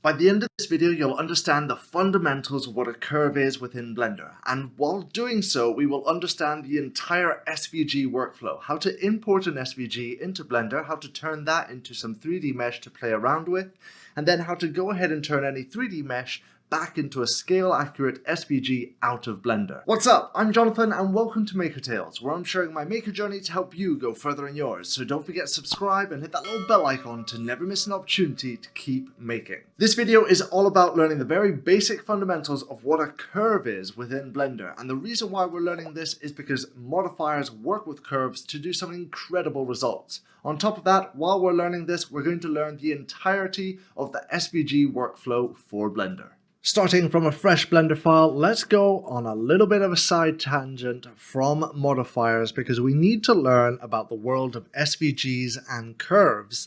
By the end of this video, you'll understand the fundamentals of what a curve is within Blender. And while doing so, we will understand the entire SVG workflow, how to import an SVG into Blender, how to turn that into some 3D mesh to play around with, and then how to go ahead and turn any 3D mesh back into a scale-accurate SVG out of Blender. What's up? I'm Jonathan and welcome to Maker Tales, where I'm sharing my maker journey to help you go further in yours. So don't forget to subscribe and hit that little bell icon to never miss an opportunity to keep making. This video is all about learning the very basic fundamentals of what a curve is within Blender. And the reason why we're learning this is because modifiers work with curves to do some incredible results. On top of that, while we're learning this, we're going to learn the entirety of the SVG workflow for Blender. Starting from a fresh Blender file, let's go on a little bit of a side tangent from modifiers because we need to learn about the world of SVGs and curves,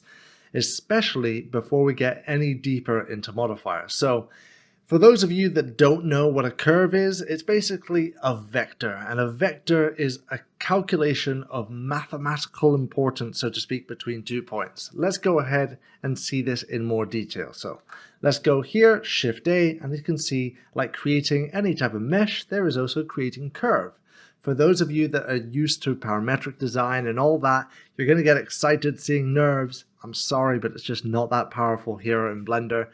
especially before we get any deeper into modifiers. So for those of you that don't know what a curve is, it's basically a vector, and a vector is a calculation of mathematical importance, so to speak, between 2 points. Let's go ahead and see this in more detail. So let's go here, Shift A, and you can see, like creating any type of mesh, there is also creating curve. For those of you that are used to parametric design and all that, you're going to get excited seeing nerves. I'm sorry, but it's just not that powerful here in Blender.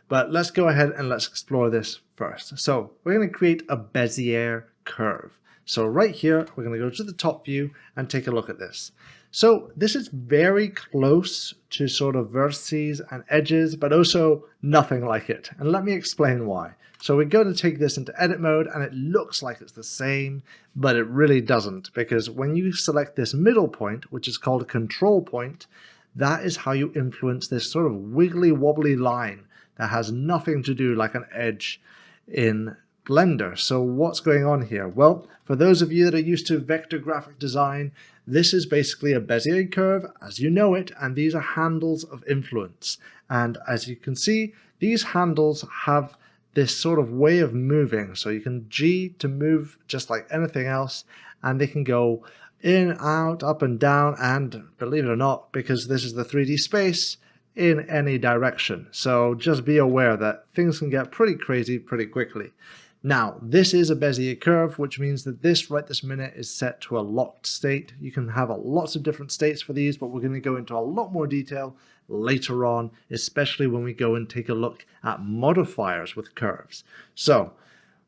But let's go ahead and let's explore this first. So we're going to create a Bezier curve. So right here, we're going to go to the top view and take a look at this. So this is very close to sort of vertices and edges, but also nothing like it. And let me explain why. So we're going to take this into edit mode and it looks like it's the same, but it really doesn't, because when you select this middle point, which is called a control point, that is how you influence this sort of wiggly wobbly line that has nothing to do like an edge in Blender. So what's going on here? Well, for those of you that are used to vector graphic design, this is basically a Bezier curve as you know it, and these are handles of influence. And as you can see, these handles have this sort of way of moving. So you can G to move just like anything else, and they can go in, out, up and down, and believe it or not, because this is the 3D space, in any direction. So just be aware that things can get pretty crazy pretty quickly. Now, this is a Bezier curve, which means that this right this minute is set to a locked state. You can have lots of different states for these, but we're going to go into a lot more detail later on, especially when we go and take a look at modifiers with curves. So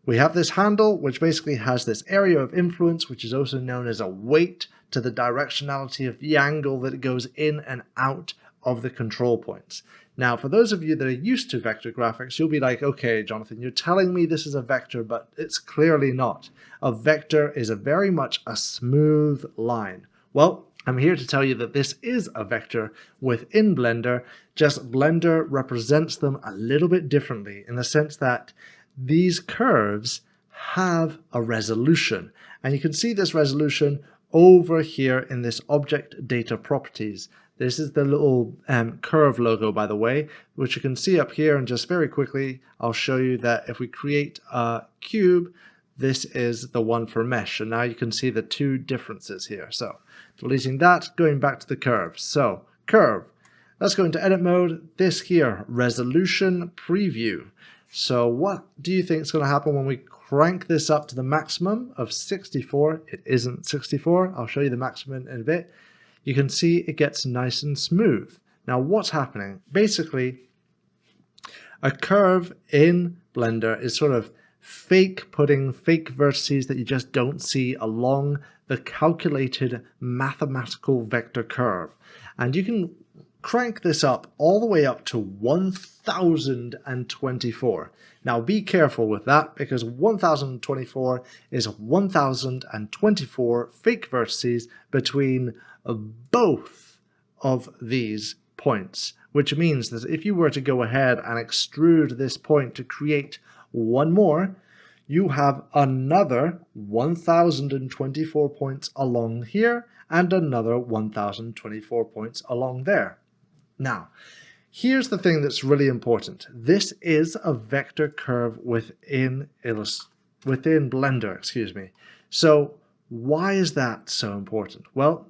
we have this handle, which basically has this area of influence, which is also known as a weight to the directionality of the angle that it goes in and out of the control points. Now, for those of you that are used to vector graphics, you'll be like, okay, Jonathan, you're telling me this is a vector, but it's clearly not. A vector is very much a smooth line. Well, I'm here to tell you that this is a vector within Blender, just Blender represents them a little bit differently in the sense that these curves have a resolution. And you can see this resolution over here in this object data properties. This is the little curve logo, by the way, which you can see up here. And just very quickly, I'll show you that if we create a cube, this is the one for mesh. And now you can see the two differences here. So deleting that, going back to the curve. So curve, let's go into edit mode. This here, resolution preview. So what do you think is going to happen when we crank this up to the maximum of 64? It isn't 64. I'll show you the maximum in a bit. You can see it gets nice and smooth. Now what's happening? Basically, a curve in Blender is sort of putting fake vertices that you just don't see along the calculated mathematical vector curve. And you can crank this up all the way up to 1024. Now be careful with that, because 1024 is 1024 fake vertices between both of these points, which means that if you were to go ahead and extrude this point to create one more, you have another 1024 points along here and another 1024 points along there. Now, here's the thing that's really important. This is a vector curve within Blender, excuse me. So why is that so important? Well,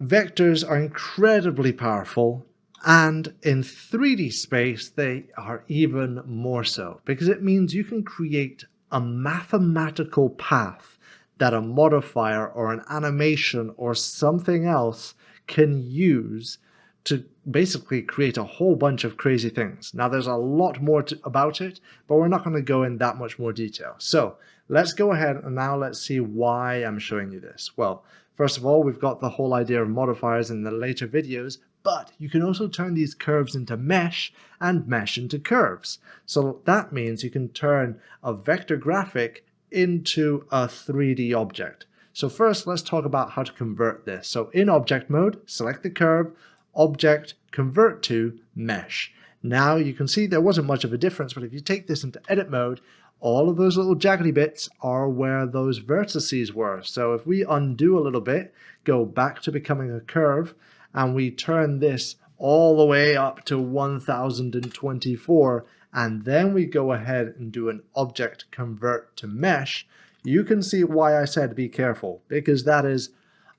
vectors are incredibly powerful And in 3D space, they are even more so, because it means you can create a mathematical path that a modifier or an animation or something else can use to basically create a whole bunch of crazy things. Now, there's a lot more about it, but we're not going to go in that much more detail. So let's go ahead and now let's see why I'm showing you this. Well, first of all, we've got the whole idea of modifiers in the later videos, but you can also turn these curves into mesh and mesh into curves. So that means you can turn a vector graphic into a 3D object. So first, let's talk about how to convert this. So in object mode, select the curve, object, convert to mesh. Now you can see there wasn't much of a difference, but if you take this into edit mode, all of those little jaggedy bits are where those vertices were. So if we undo a little bit, go back to becoming a curve, and we turn this all the way up to 1024, and then we go ahead and do an object convert to mesh, you can see why I said be careful, because that is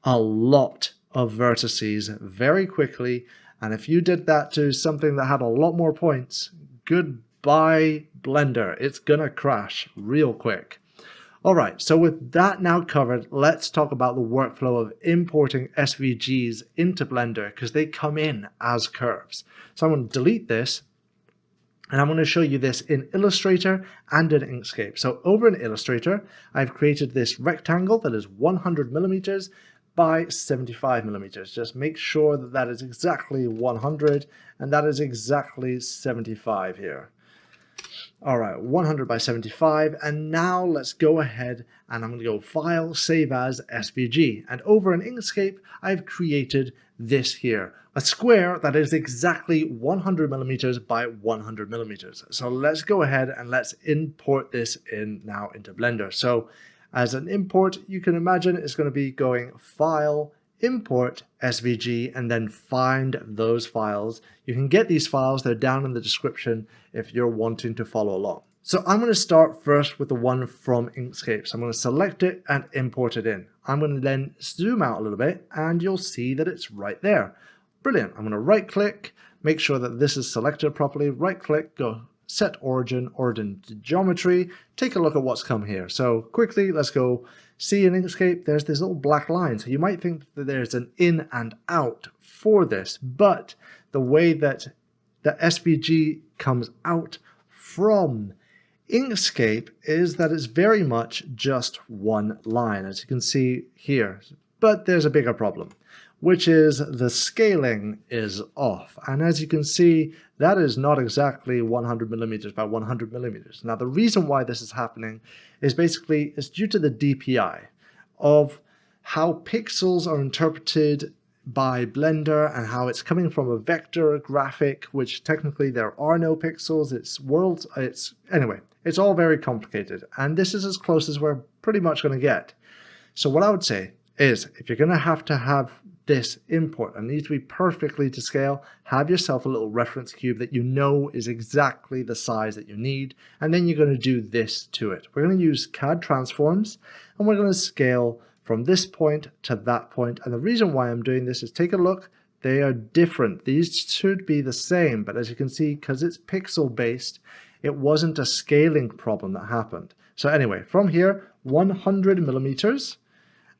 a lot of vertices very quickly, and if you did that to something that had a lot more points, goodbye Blender, it's gonna crash real quick. Alright, so with that now covered, let's talk about the workflow of importing SVGs into Blender, because they come in as curves. So I'm going to delete this, and I'm going to show you this in Illustrator and in Inkscape. So over in Illustrator, I've created this rectangle that is 100 millimeters by 75 millimeters. Just make sure that that is exactly 100, and that is exactly 75 here. All right, 100 by 75, and now let's go ahead and I'm going to go File, Save As, SVG. And over in Inkscape, I've created this here, a square that is exactly 100 millimeters by 100 millimeters. So let's go ahead and let's import this in now into Blender. So as an import, you can imagine it's going to be going File, Import SVG, and then find those files. You can get these files, they're down in the description if you're wanting to follow along. So I'm going to start first with the one from Inkscape. So I'm going to select it and import it in. I'm going to then zoom out a little bit and you'll see that it's right there. Brilliant. I'm going to right click, make sure that this is selected properly, right click, go set origin, origin to geometry, take a look at what's come here. So quickly, let's go see in Inkscape, there's this little black line. So you might think that there's an in and out for this, but the way that the SVG comes out from Inkscape is that it's very much just one line, as you can see here. But there's a bigger problem, which is the scaling is off. And as you can see, that is not exactly 100 millimeters by 100 millimeters. Now, the reason why this is happening is basically it's due to the DPI of how pixels are interpreted by Blender and how it's coming from a vector graphic, which technically there are no pixels. Anyway, it's all very complicated. And this is as close as we're pretty much going to get. So what I would say is if you're going to have this import and needs to be perfectly to scale, have yourself a little reference cube that you know is exactly the size that you need, and then you're going to do this to it. We're going to use CAD transforms, and we're going to scale from this point to that point. And the reason why I'm doing this is take a look. They are different. These should be the same, but as you can see, because it's pixel based, it wasn't a scaling problem that happened. So anyway, from here, 100 millimeters.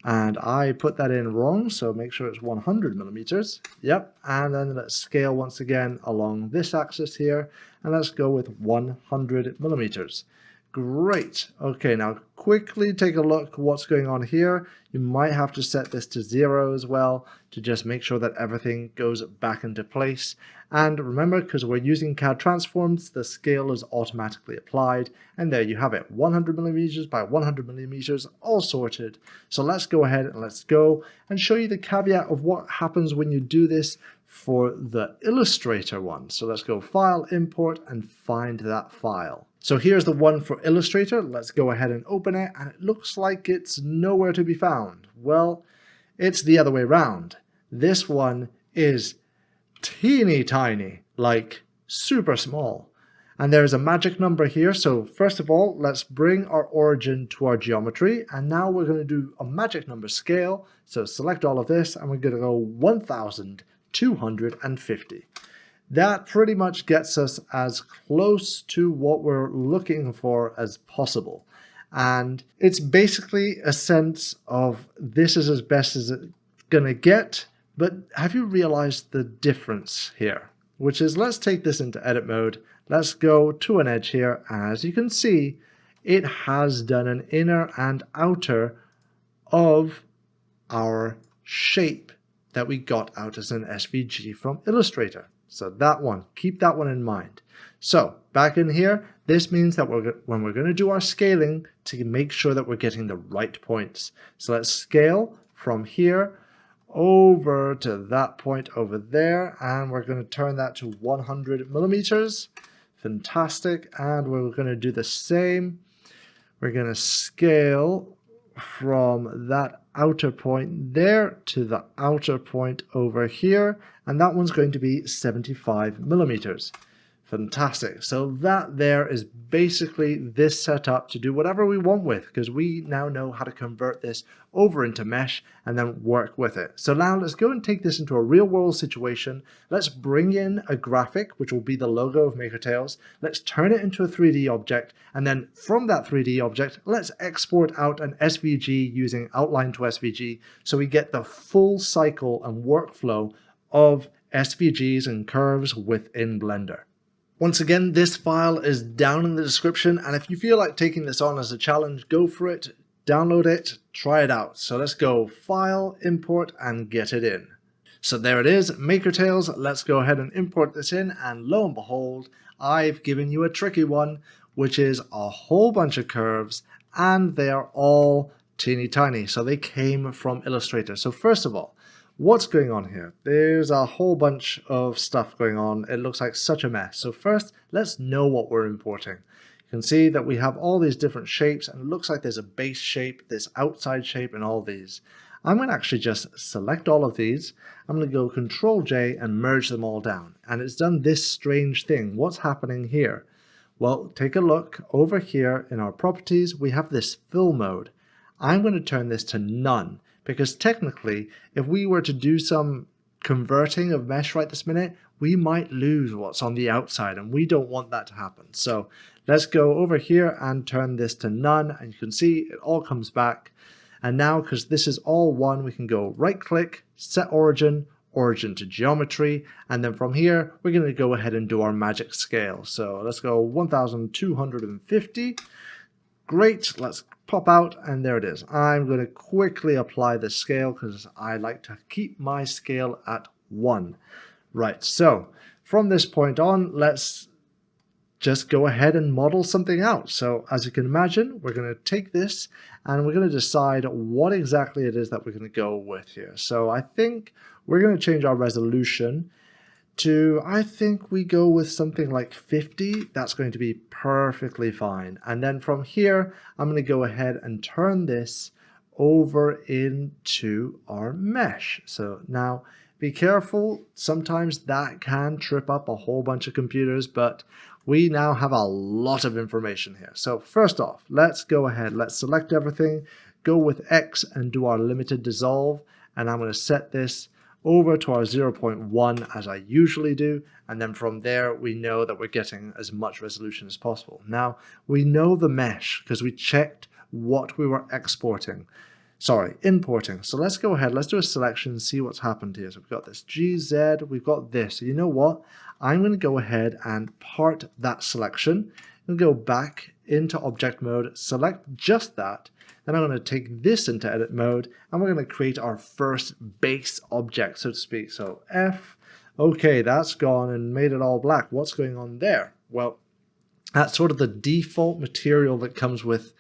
And I put that in wrong, so make sure it's 100 millimeters. Yep, and then let's scale once again along this axis here, and let's go with 100 millimeters. Great. Okay, now quickly take a look what's going on here. You might have to set this to 0 as well to just make sure that everything goes back into place. And remember, because we're using CAD transforms, the scale is automatically applied. And there you have it, 100 millimeters by 100 millimeters, all sorted. So let's go ahead and let's go and show you the caveat of what happens when you do this for the Illustrator one. So let's go File, Import, and find that file. So here's the one for Illustrator. Let's go ahead and open it, and it looks like it's nowhere to be found. Well, it's the other way around. This one is teeny tiny, like super small. And there's a magic number here. So first of all, let's bring our origin to our geometry. And now we're going to do a magic number scale. So select all of this, and we're going to go 1250. That pretty much gets us as close to what we're looking for as possible. And it's basically a sense of this is as best as it's going to get. But have you realized the difference here? Which is, let's take this into edit mode. Let's go to an edge here. As you can see, it has done an inner and outer of our shape that we got out as an SVG from Illustrator. So that one, keep that one in mind. So back in here, this means that when we're going to do our scaling to make sure that we're getting the right points. So let's scale from here over to that point over there, and we're going to turn that to 100 millimeters. Fantastic. And we're going to do the same. We're going to scale from that outer point there to the outer point over here, and that one's going to be 75 millimeters. Fantastic. So that there is basically this setup to do whatever we want with, because we now know how to convert this over into mesh and then work with it. So now let's go and take this into a real world situation. Let's bring in a graphic, which will be the logo of MakerTales. Let's turn it into a 3D object. And then from that 3D object, let's export out an SVG using outline to SVG. So we get the full cycle and workflow of SVGs and curves within Blender. Once again, this file is down in the description, and if you feel like taking this on as a challenge, go for it, download it, try it out. So let's go File, Import, and get it in. So there it is, MakerTales. Let's go ahead and import this in, and lo and behold, I've given you a tricky one, which is a whole bunch of curves, and they are all teeny tiny. So they came from Illustrator. So first of all, what's going on here? There's a whole bunch of stuff going on. It looks like such a mess. So first, let's know what we're importing. You can see that we have all these different shapes, and it looks like there's a base shape, this outside shape, and all these. I'm going to actually just select all of these. I'm going to go Control J and merge them all down. And it's done this strange thing. What's happening here? Well, take a look over here in our properties. We have this fill mode. I'm going to turn this to none. Because technically, if we were to do some converting of mesh right this minute, we might lose what's on the outside, and we don't want that to happen. So let's go over here and turn this to none, and you can see it all comes back. And now, because this is all one, we can go right-click, set origin, origin to geometry, and then from here, we're going to go ahead and do our magic scale. So let's go 1250. Great, let's pop out, and there it is. I'm going to quickly apply the scale because I like to keep my scale at 1. Right, so from this point on, let's just go ahead and model something out. So as you can imagine, we're going to take this and we're going to decide what exactly it is that we're going to go with here. So I think we're going to change our resolution to, I think we go with something like 50. That's going to be perfectly fine. And then from here, I'm going to go ahead and turn this over into our mesh. So now be careful. Sometimes that can trip up a whole bunch of computers, but we now have a lot of information here. So first off, let's go ahead. Let's select everything, go with X and do our limited dissolve. And I'm going to set this over to our 0.1 as I usually do, and then from there we know that we're getting as much resolution as possible. Now we know the mesh because we checked what we were importing. So let's go ahead, let's do a selection and see what's happened here. So we've got this GZ, we've got this. So you know what? I'm going to go ahead and part that selection and go back into object mode, select just that. Then I'm going to take this into edit mode, and we're going to create our first base object, so to speak. So F, okay, that's gone and made it all black. What's going on there? Well, that's sort of the default material that comes with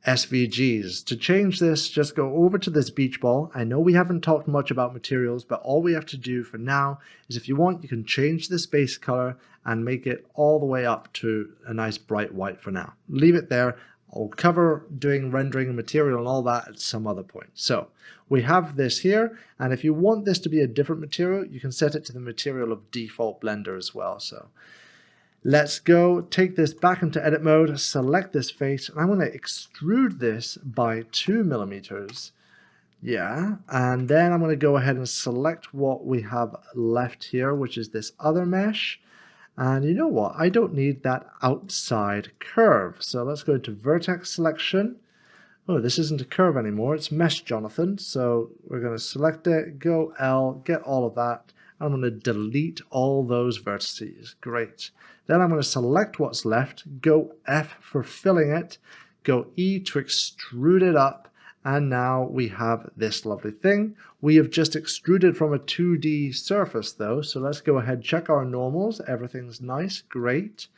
SVGs. To change this, just go over to this beach ball. I know we haven't talked much about materials, but all we have to do for now is if you want, you can change this base color and make it all the way up to a nice bright white for now. Leave it there. I'll cover doing rendering and material and all that at some other point. So we have this here, and if you want this to be a different material, you can set it to the material of default Blender as well. So let's go take this back into edit mode, select this face, and I'm going to extrude this by 2 millimeters Yeah, and then I'm going to go ahead and select what we have left here, which is this other mesh. And you know what? I don't need that outside curve. So let's go to vertex selection. Oh, this isn't a curve anymore. It's mesh, Jonathan. So we're going to select it, go L, get all of that. I'm going to delete all those vertices. Great. Then I'm going to select what's left, go F for filling it, go E to extrude it up. And now we have this lovely thing. We have just extruded from a 2D surface though. So let's go ahead, check our normals. Everything's nice, great.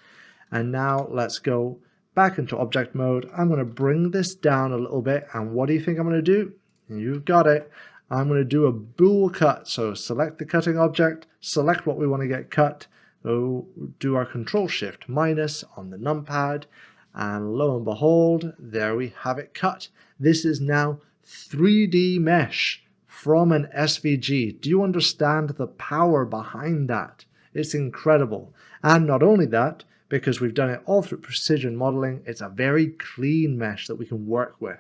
And now let's go back into object mode. I'm going to bring this down a little bit. And what do you think I'm going to do? You've got it. I'm going to do a bool cut. So select the cutting object, select what we want to get cut. So do our Control Shift minus on the numpad. And lo and behold, there we have it cut. This is now 3D mesh from an SVG. Do you understand the power behind that? It's incredible. And not only that, because we've done it all through precision modeling, it's a very clean mesh that we can work with.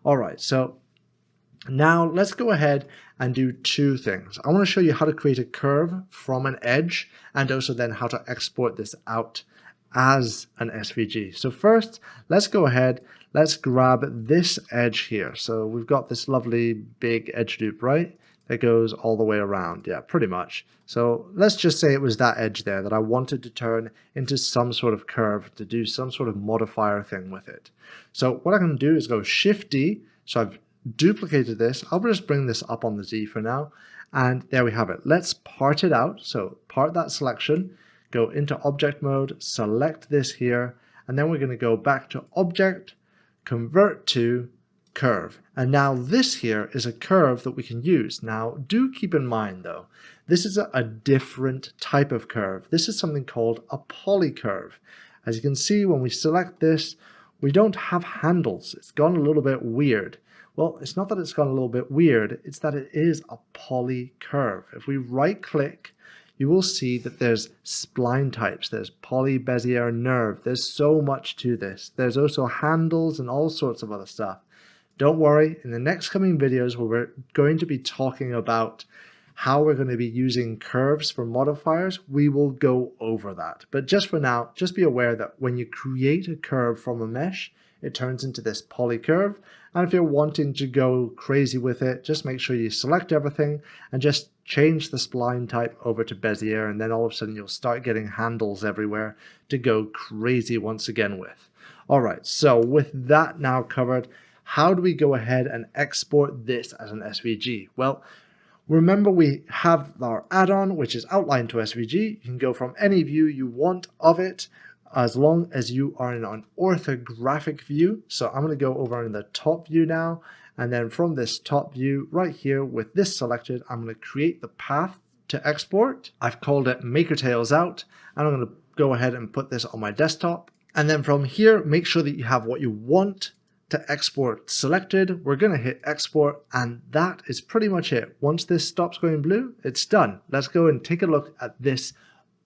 All right, so now let's go ahead and do two things. I want to show you how to create a curve from an edge and also then how to export this out as an SVG. So first, let's go ahead, let's grab this edge here. So we've got this lovely big edge loop, right? That goes all the way around. Yeah, pretty much. So let's just say it was that edge there that I wanted to turn into some sort of curve to do some sort of modifier thing with it. So what I'm going to do is go Shift D. So I've duplicated this. I'll just bring this up on the Z for now. And there we have it. Let's part it out. So part that selection. Go into object mode, select this here, and then we're going to go back to object, convert to curve. And now this here is a curve that we can use. Now do keep in mind though, this is a different type of curve. This is something called a polycurve. As you can see, when we select this, we don't have handles. It's gone a little bit weird. Well, it's not that it's gone a little bit weird, it's that it is a polycurve. If we right click, you will see that there's spline types, there's poly, Bezier, nerve. There's so much to this. There's also handles and all sorts of other stuff. Don't worry, in the next coming videos where we're going to be talking about how we're going to be using curves for modifiers, we will go over that. But just for now, just be aware that when you create a curve from a mesh, it turns into this polycurve. And if you're wanting to go crazy with it, just make sure you select everything and just change the spline type over to Bezier, and then all of a sudden you'll start getting handles everywhere to go crazy once again with. All right, so with that now covered, how do we go ahead and export this as an SVG? Well, remember we have our add-on, which is outline to SVG. You can go from any view you want of it, as long as you are in an orthographic view. So I'm going to go over in the top view now. And then from this top view right here with this selected, I'm going to create the path to export. I've called it Makertails Out. And I'm going to go ahead and put this on my desktop. And then from here, make sure that you have what you want to export selected. We're going to hit export, and that is pretty much it. Once this stops going blue, it's done. Let's go and take a look at this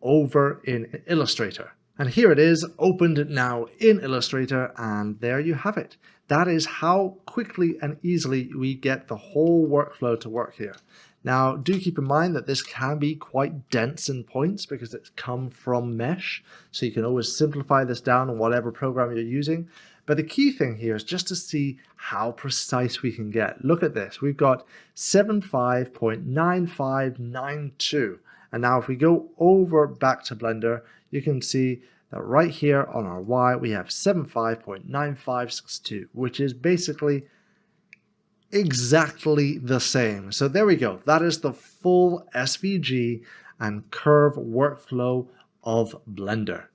over in Illustrator. And here it is, opened now in Illustrator, and there you have it. That is how quickly and easily we get the whole workflow to work here. Now, do keep in mind that this can be quite dense in points because it's come from Mesh, so you can always simplify this down in whatever program you're using. But the key thing here is just to see how precise we can get. Look at this. We've got 75.9592. And now if we go over back to Blender, you can see that right here on our Y, we have 75.9562, which is basically exactly the same. So there we go. That is the full SVG and curve workflow of Blender.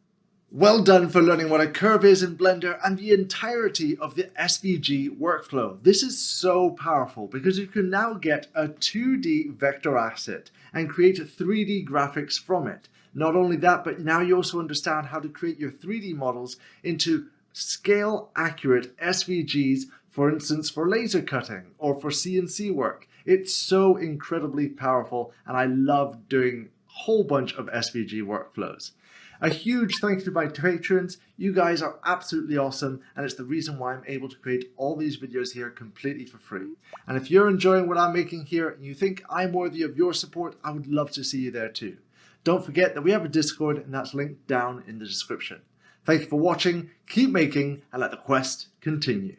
Well done for learning what a curve is in Blender and the entirety of the SVG workflow. This is so powerful because you can now get a 2D vector asset and create 3D graphics from it. Not only that, but now you also understand how to create your 3D models into scale accurate SVGs, for instance, for laser cutting or for CNC work. It's so incredibly powerful, and I love doing a whole bunch of SVG workflows. A huge thank you to my patrons. You guys are absolutely awesome, and it's the reason why I'm able to create all these videos here completely for free. And if you're enjoying what I'm making here and you think I'm worthy of your support, I would love to see you there too. Don't forget that we have a Discord, and that's linked down in the description. Thank you for watching, keep making, and let the quest continue.